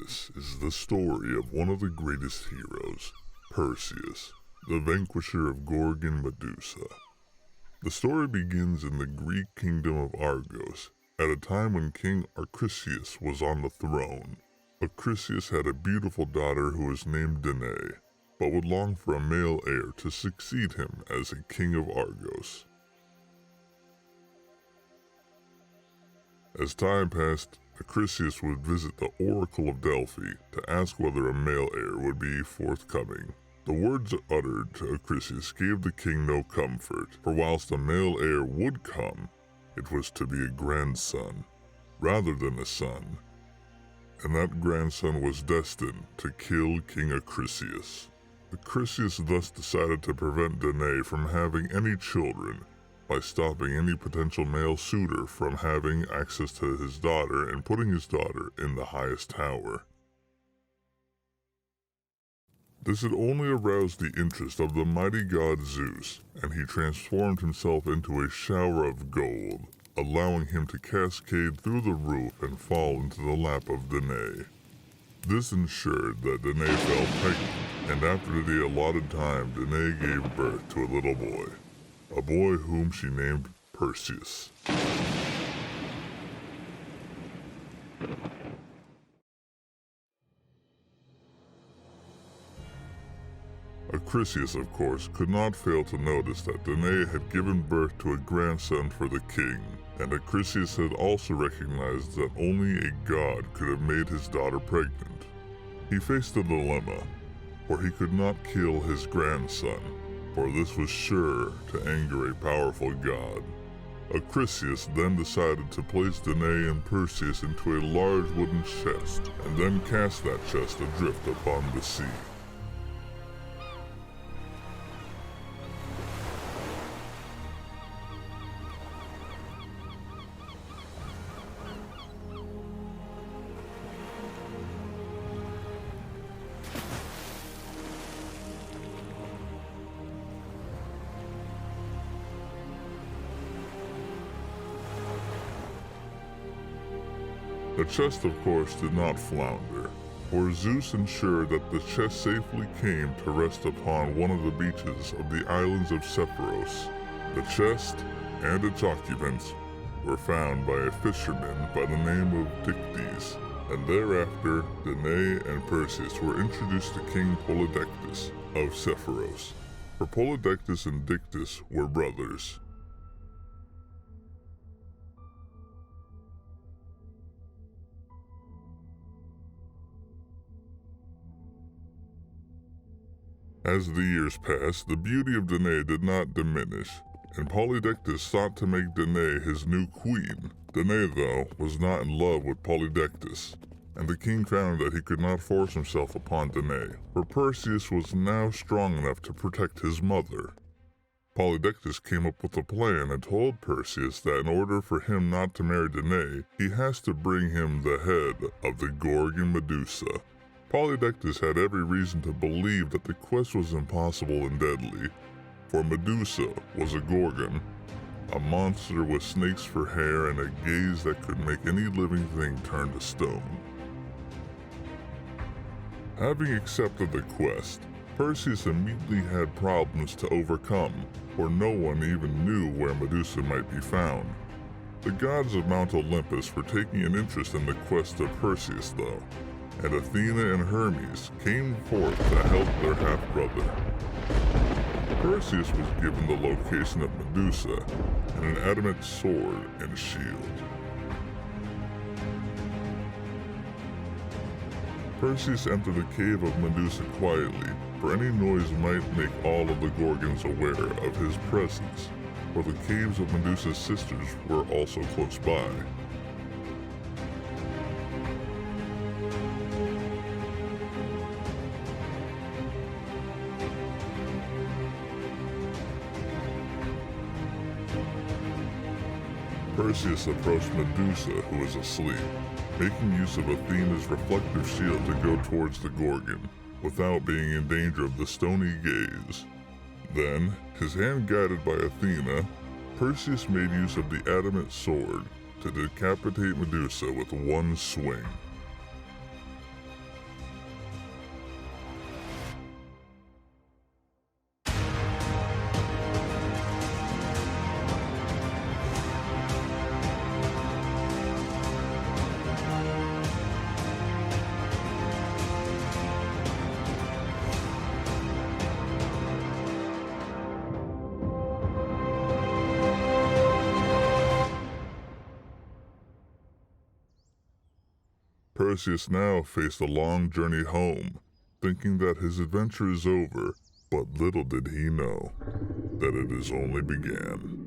This is the story of one of the greatest heroes, Perseus, the vanquisher of Gorgon Medusa. The story begins in the Greek kingdom of Argos, at a time when King Perseus was on the throne. Perseus had a beautiful daughter who was named Danae, but would long for a male heir to succeed him as a king of Argos. As time passed, Perseus would visit the Oracle of Delphi to ask whether a male heir would be forthcoming. The words uttered to Perseus gave the king no comfort, for whilst a male heir would come, it was to be a grandson, rather than a son, and that grandson was destined to kill King Perseus. Perseus thus decided to prevent Danae from having any children, by stopping any potential male suitor from having access to his daughter and putting his daughter in the highest tower. This had only aroused the interest of the mighty god Zeus, and he transformed himself into a shower of gold, allowing him to cascade through the roof and fall into the lap of Danae. This ensured that Danae fell pregnant, and after the allotted time, Danae gave birth to a little boy. A boy whom she named Perseus. Perseus, of course, could not fail to notice that Danae had given birth to a grandson for the king, and Perseus had also recognized that only a god could have made his daughter pregnant. He faced a dilemma, for he could not kill his grandson, for this was sure to anger a powerful god. Perseus then decided to place Danae and Perseus into a large wooden chest, and then cast that chest adrift upon the sea. The chest, of course, did not flounder, for Zeus ensured that the chest safely came to rest upon one of the beaches of the islands of Sephiros. The chest and its occupants were found by a fisherman by the name of Dictys, and thereafter Danae and Perseus were introduced to King Polydectes of Sephiros, for Polydectes and Dictys were brothers. As the years passed, the beauty of Danae did not diminish, and Polydectes sought to make Danae his new queen. Danae, though, was not in love with Polydectes, and the king found that he could not force himself upon Danae, for Perseus was now strong enough to protect his mother. Polydectes came up with a plan and told Perseus that in order for him not to marry Danae, he has to bring him the head of the Gorgon Medusa. Polydectes had every reason to believe that the quest was impossible and deadly, for Medusa was a gorgon, a monster with snakes for hair and a gaze that could make any living thing turn to stone. Having accepted the quest, Perseus immediately had problems to overcome, for no one even knew where Medusa might be found. The gods of Mount Olympus were taking an interest in the quest of Perseus, though, and Athena and Hermes came forth to help their half-brother. Perseus was given the location of Medusa and an adamant sword and shield. Perseus entered the cave of Medusa quietly, for any noise might make all of the Gorgons aware of his presence, for the caves of Medusa's sisters were also close by. Perseus approached Medusa, who was asleep, making use of Athena's reflective shield to go towards the Gorgon, without being in danger of the stony gaze. Then, his hand guided by Athena, Perseus made use of the adamant sword to decapitate Medusa with one swing. Perseus now faced a long journey home, thinking that his adventure is over, but little did he know that it has only began.